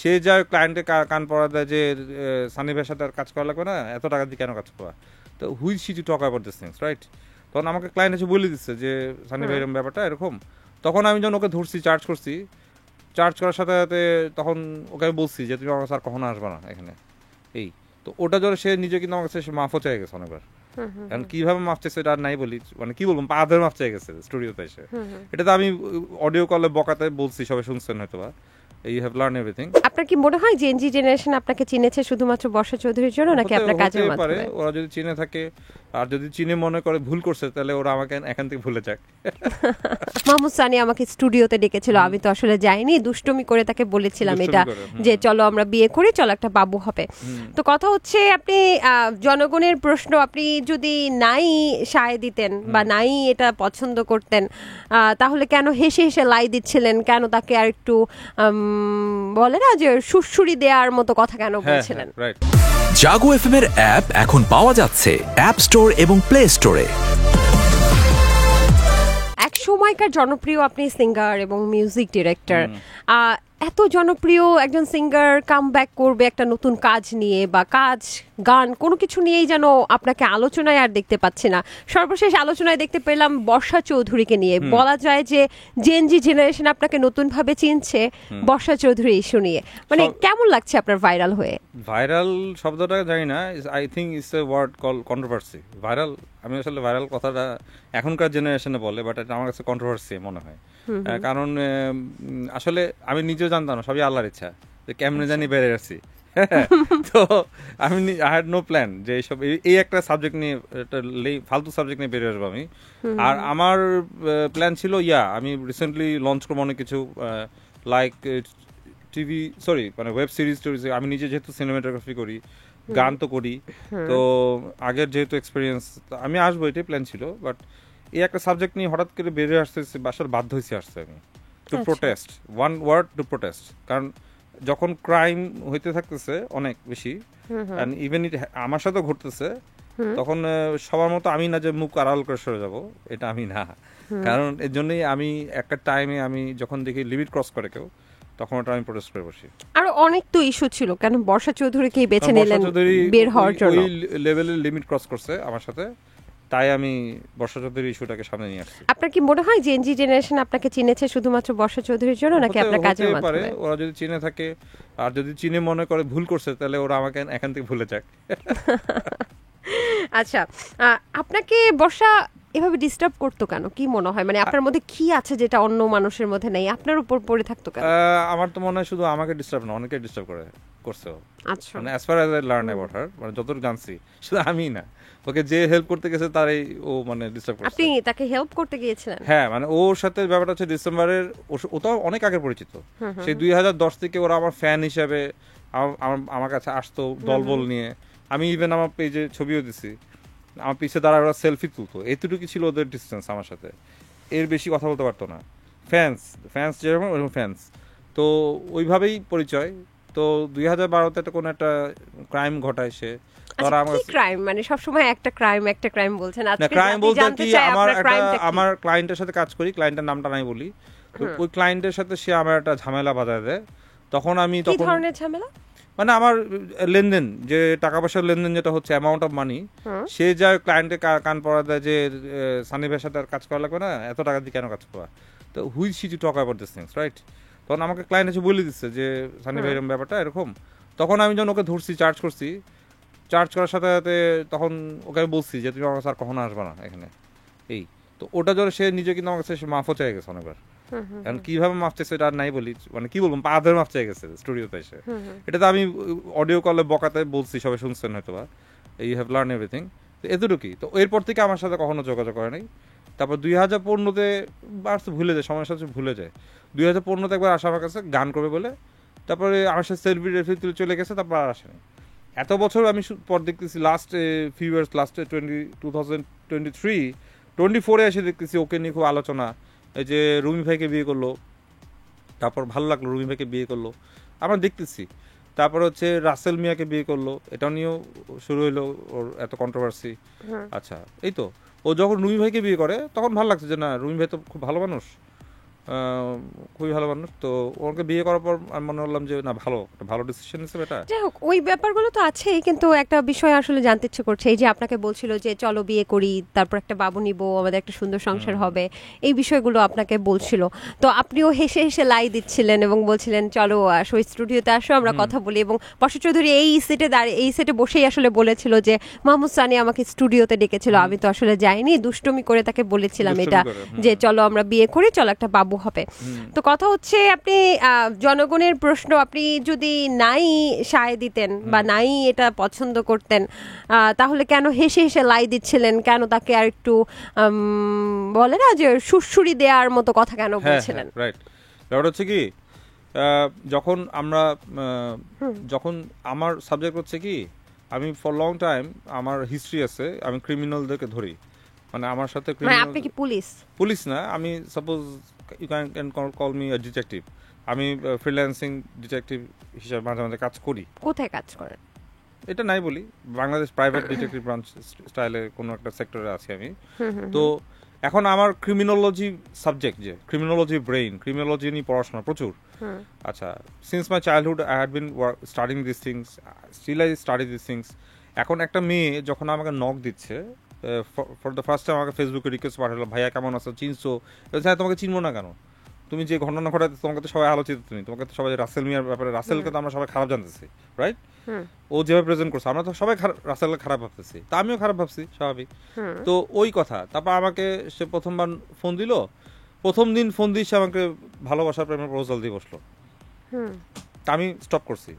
সে যা ক্লায়েন্টে কান পড়া দেয় যে সানি ভাইয়ের সাথে আর কাজ করা লাগবে না, এত টাকা দিয়ে কেন কাজ করা, তো wheel she to talk about this things, right? তখন আমাকে ক্লায়েন্ট এসে বলে দিচ্ছে যে সানি ভাই এরকম ব্যাপারটা এরকম। তখন আমি যখন ওকে ধরছি, চার্জ করছি, চার্জ করার সাথে সাথে তখন ওকে আমি বলছি যে তুমি আমার কাছে আর কখনো আসবে না এখানে, এই। তো ওটা ধরে সে নিজে কিন্তু আমার কাছে মাফও চাই গেছে অনেকবার। কারণ কিভাবে মাফ চাইছে এটা আর নাই বলি, মানে কি বলবো, পা ধরে মাফ চাই গেছে স্টুডিওতে এসে। এটা তো আমি অডিও কলে বকাতে বলছি, সবাই শুনছেন হয়তো বা, ইউ হ্যাভ লার্ন এভরিথিং। আপনার কি মনে হয় যে এনজি জেনারেশন আপনাকে চিনেছে শুধুমাত্র বর্ষা চৌধুরীর জন্য নাকি আপনার কাজের মাধ্যমে? ওরা যদি চিনে থাকে, আর যদি চিনে মনে করে ভুল করছে, তাহলে ওরা আমাকে এখান থেকে ভুলে যাক। মাহমুদ সানি আমাকে স্টুডিওতে ডেকেছিল, আমি তো আসলে যাইনি, দুষ্টুমি করে তাকে বলেছিলাম এটা যে চলো আমরা বিয়ে করি, চলো একটা বাবু হবে। তো কথা হচ্ছে আপনি জনগণের প্রশ্ন, আপনি যদি নাই সায় দিতেন বা নাই এটা পছন্দ করতেন, তাহলে কেন হেসে হেসে লাই দিচ্ছিলেন, কেন তাকে আর একটু বলে না যে সুড়সুড়ি দেওয়ার মতো কথা কেন বলছিলেন? জাগো এফএম এর অ্যাপ এখন পাওয়া যাচ্ছে অ্যাপ স্টোর এবং প্লে স্টোরে। এক সময়কার জনপ্রিয় আপনি সিঙ্গার এবং মিউজিক ডিরেক্টর, এত জনপ্রিয় একজন সিঙ্গার কাম ব্যাক করবে একটা নতুন কাজ নিয়ে, বা কাজ গান কোনো কিছু নিয়েই যেন আপনাকে আলোচনায় আর দেখতে পাচ্ছি না। সর্বশেষ আলোচনায় দেখতে পেলাম বর্ষা চৌধুরীকে নিয়ে। বলা যায় যে জেনজি জেনারেশন আপনাকে নতুনভাবে চিনছে বর্ষা চৌধুরী ইস্যু নিয়ে। মানে কেমন লাগছে আপনার ভাইরাল হয়ে? ভাইরাল শব্দটা জানি না, I think it's a word call controversy. Viral, আমি আসলে ভাইরাল কথাটা এখনকার জেনারেশনে বলে, বাট এটা আমার কাছে কন্ট্রোভার্সি মনে হয়। কারণ আসলে আমি নিজেও জানতাম না, সবই আল্লাহর ইচ্ছা যে কেমনে জানি বেড়ে যাচ্ছি। তো আমি আই হ্যাড নো প্ল্যান যে এইসব এই একটা সাবজেক্ট নিয়ে, একটা ফালতু সাবজেক্ট নিয়ে বেরিয়ে আসবো আমি। আর আমার প্ল্যান ছিল আমি রিসেন্টলি লঞ্চ করবো অনেক কিছু, লাইক টিভি, সরি মানে ওয়েব সিরিজ টিরিজ। আমি নিজে যেহেতু সিনেমাটোগ্রাফি করি, গান তো করি, তো আগের যেহেতু এক্সপিরিয়েন্স, আমি আসবো, এটাই প্ল্যান ছিল। বাট এই একটা সাবজেক্ট নিয়ে হঠাৎ করে বেরিয়ে আসতেছি, বাসার বাধ্য হয়েছি আসতে আমি, to protest, one word, to protest. কারণ যখন ক্রাইম হইতে থাকতেছে অনেক বেশি, ইভেন আমার সাথেও ঘটতেছে, তখন সবার মতো আমি না যে মুখ আড়াল করে সরে যাবো, এটা আমি না। কারণ এর জন্যই আমি একটা টাইমে আমি যখন দেখি লিমিট ক্রস করে কেউ, তখন ওটা আমি প্রোটেস্ট করে বসি। আরো অনেক তো ইস্যু ছিল, কেন বর্ষা চৌধুরীকেই বেছে নিলেন বের হওয়ার জন্য? ওই লেভেলের লিমিট ক্রস করছে আমার সাথে, তাই আমি বর্ষা চৌধুরীর ইস্যুটাকে সামনে নিয়ে আসছি। আপনার কি মনে হয় যে এনজি জেনারেশন আপনাকে চিনেছে শুধুমাত্র বর্ষা চৌধুরীর জন্য নাকি আপনার কাজের মাধ্যমে? ওরা যদি চিনে থাকে, আর যদি চিনে মনে করে ভুল করছে, তাহলে ওরা আমাকে এখান থেকে ভুলে যাক। আচ্ছা, আপনাকে বর্ষা এভাবে ডিস্টার্ব করতো কেন? কি মনে হয়, মানে আপনার মধ্যে কি আছে যেটা অন্য মানুষের মধ্যে নেই, আপনার উপর পড়ে থাকতো কেন? আমার তো মনে হয় শুধু আমাকে ডিস্টার্ব না, অনেকে ডিস্টার্ব করছে। আচ্ছা, মানে as far as I learn about her, মানে যতটুকু জানছি, শুধু আমি না, ওকে যে হেল্প করতে গেছে তারই ও মানে ডিস্টার্ব করছে। আপনি তাকে হেল্প করতে গিয়েছিলেন? হ্যাঁ, মানে ওর সাথে ব্যাপারটা হচ্ছে ডিসেম্বরের, ও তো অনেক আগে পরিচিত, সেই 2010 থেকে ওরা আমার ফ্যান হিসাবে আমার কাছে আসতো দলবল নিয়ে। আমি ইভেন আমার পেজে ছবিও দিছি, আমার পিছিয়ে দাঁড়ায় ওরা সেলফি তুলতো, এতটুকু ছিল ওদের ডিস্টেন্স আমার সাথে, এর বেশি কথা বলতে পারতো না। ফ্যান্স যেরকম ওরকম ফ্যান্স, তো ওইভাবেই পরিচয়। তো 2012-তে একটা কোনো একটা ক্রাইম ঘটায় সে। ক্রাইম মানে সবসময় একটা ক্রাইম বলছেন, আজকে ক্রাইম বলতে কি, আমার ক্লায়েন্টের সাথে কাজ করি, ক্লায়েন্টের নামটা নাই বলি, তো ওই ক্লায়েন্টের সাথে সে আমার একটা ঝামেলা বাজায় দেয়। তখন আমি কি ধরনের ঝামেলা? মানে আমার লেনদেন, যে টাকা পয়সার লেনদেন যেটা হচ্ছে, অ্যামাউন্ট অফ মানি, সে যা ক্লায়েন্টে কান পড়া দেয় যে সানি ভাইয়ের সাথে আর কাজ করা লাগবে না, এত টাকা দিয়ে কেন কাজ করা, তো wheel she to talk about this things, right? তখন আমাকে ক্লায়েন্ট এসে বলে দিচ্ছে যে সানি ভাই এরকম ব্যাপারটা এরকম। তখন আমি যখন ওকে ধরছি, চার্জ করছি, চার্জ করার সাথে সাথে তখন ওকে আমি বলছি যে তুমি আমার কাছে আর কখনো আসবে না এখানে, এই। তো ওটা ধরে সে নিজে কিন্তু আমার কাছে মাফও চাই গেছে অনেকবার। কারণ কিভাবে মাফ চাইছে এটা আর নাই বলি, মানে কি বলবো, পা ধরে মাফ চাই গেছে স্টুডিওতে এসে। এটা তো আমি অডিও কলে বকাতে বলছি, সবাই শুনছেন হয়তো বা, ইউ হ্যাভ লার্ন এভরিথিং, তো এতটুকুই। তো এরপর থেকে আমার সাথে কখনো যোগাযোগ করে নাই। তারপর 2015-তে ভুলে যায়, সময়ের সাথে ভুলে যায়। 2015-তে একবার আসা আমার কাছে গান করবে বলে, তারপরে আমার সাথে সেলফি রেফি তুলে চলে গেছে, তারপর আর আসেনি। এত বছর আমি পর দেখতেছি, লাস্ট ফিউ ইয়ার্স, লাস্ট 2023-24 এসে দেখতেছি ওকে নিয়ে খুব আলোচনা। এই যে রুমি ভাইকে বিয়ে করলো, তারপর ভালো লাগলো, রুমি ভাইকে বিয়ে করলো, আমরা দেখতেছি। তারপর হচ্ছে রাসেল মিয়াকে বিয়ে করলো, এটা নিয়েও শুরু হইলো ওর এত কন্ট্রোভার্সি। আচ্ছা, এই তো ও যখন রুমি ভাইকে বিয়ে করে তখন ভালো লাগছে যে না, রুমি ভাই তো খুব ভালো মানুষ, খুবই ভালো মানুষ। তো ওকে বিয়ে করার পর আমি মনে করলাম যে না, ভালো ডিসিশন হিসেবে এটা। যাই হোক, ওই ব্যাপারগুলো তো আছেই, কিন্তু একটা বিষয় আসলে জানতে ইচ্ছে করছে। এই যে আপনাকে বলছিল যে চলো বিয়ে করি, তারপর একটা বাবু নিব, আমাদের একটা সুন্দর সংসার হবে, এই বিষয়গুলো আপনাকে বলছিল, তো আপনিও হেসে হেসে লাই দিচ্ছিলেন এবং বলছিলেন চলো আসো, স্টুডিওতে আসো, আমরা কথা বলি। এবং বর্ষা চৌধুরী এই সেটে বসেই আসলে বলেছিল যে মাহমুদ সানি আমাকে স্টুডিওতে ডেকেছিল, আমি তো আসলে যাইনি, দুষ্টুমি করে তাকে বলেছিলাম এটা যে চলো আমরা বিয়ে করি, চলো একটা বাবু হবে। তো কথা হচ্ছে, আপনি জনগণের প্রশ্ন, আপনি যদি নাই সায় দিতেন বা নাই এটা পছন্দ করতেন, তাহলে কেন হেসে হেসে লাই দিচ্ছিলেন? কেন তাকে আর একটু বলে না যে সুরসুরি দেওয়ার মতো কথা কেন বলছিলেন? রাইট। ব্যাপারটা হচ্ছে কি, যখন আমার সাবজেক্ট হচ্ছে কি, আমি ফর লং টাইম আমার হিস্ট্রি আছে, আমি ক্রিমিনালদেরকে ধরি, মানে আমার সাথে আপনি কি পুলিশ না, আমি suppose you can call me a detective. আমি ফ্রিল্যান্সিং ডিটেকটিভ হিসেবে মাঝে মাঝে কাজ করি। কোথায় কাজ করেন? এটা নাই বলি, বাংলাদেশ প্রাইভেট ডিটেকটিভ ব্রাঞ্চ স্টাইলে কোনো একটা সেক্টরে আছি আমি। তো এখন আমার ক্রিমিনোলজি সাবজেক্ট, যে ক্রিমিনোলজি ব্রেইন, ক্রিমিনোলজি নিয়ে পড়াশোনা প্রচুর। আচ্ছা, since my childhood I had been studying this things, still I study this things. এখন একটা মেয়ে যখন আমাকে নক দিচ্ছে, ফর দ্য ফার্স্ট টাইম আমাকে ফেসবুকে রিকোয়েস্ট পাঠালো, ভাইয়া কেমন আছো, চিনছো? হ্যাঁ, তোমাকে চিনবো না কেন? তুমি যে ঘটনা ঘটাতে, তোমাকে তো সবাই আলোচিত, তোমাকে তো সবাই রাসেল মিয়ার ব্যাপারে, রাসেলকে তো আমরা সবাই খারাপ জানতেছি, রাইট? ও যেভাবে প্রেজেন্ট করছে আমরা তো সবাই রাসেলকে খারাপ ভাবতেছি, তা আমিও খারাপ ভাবছি, স্বাভাবিক। তো ওই কথা, তারপর আমাকে সে প্রথমবার ফোন দিল, প্রথম দিন ফোন দিয়ে সে আমাকে ভালোবাসার প্রেমের প্রপোজাল দিয়ে বসলো। আমি স্টপ করছি।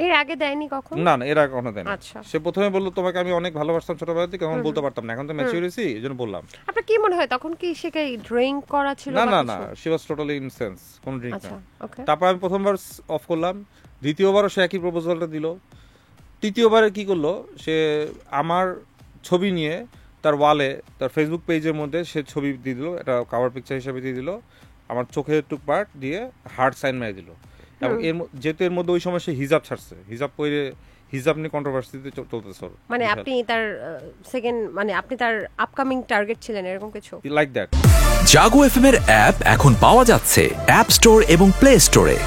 এর আগে দেয়নি কখনো? না, এর আগে কখনো দেয়নি। সে প্রথমে বললো তোমাকে আমি অনেক ভালোবাসতাম ছোটবেলা থেকে, এখন বলতে পারতাম না, এখন তো ম্যাচিউর হয়েছি, এই জন্য বললাম। আপনার কি মনে হয় তখন কি সে ড্রিঙ্ক করা ছিল? না, she was totally in sense, কোনো ড্রিঙ্ক না। তারপর আমি প্রথমবার অফ করলাম, দ্বিতীয়বারও সে একই প্রপোজালটা দিল, তৃতীয়বারে কি করলো, সে আমার ছবি নিয়ে তার ওয়ালে, তার ফেসবুক পেজের মধ্যে সে ছবি দিয়ে দিল, এটা কভার পিকচার হিসেবে দিয়ে দিল, আমার চোখের টুক পার্ট দিয়ে হার্ট সাইন মেরে দিল। এবং যেহেতু এর মধ্যে ওই সময় সে হিজাব ছাড়ছে, হিজাব পরে, হিজাব নিয়ে কন্ট্রোভার্সিতে চলতেছে, মানে আপনি তার আপনি তার আপকামিং টার্গেট ছিলেন, এরকম কিছু লাইক দ্যাট। জাগো এফএম এর অ্যাপ এখন পাওয়া যাচ্ছে অ্যাপ স্টোর এবং প্লে স্টোরে।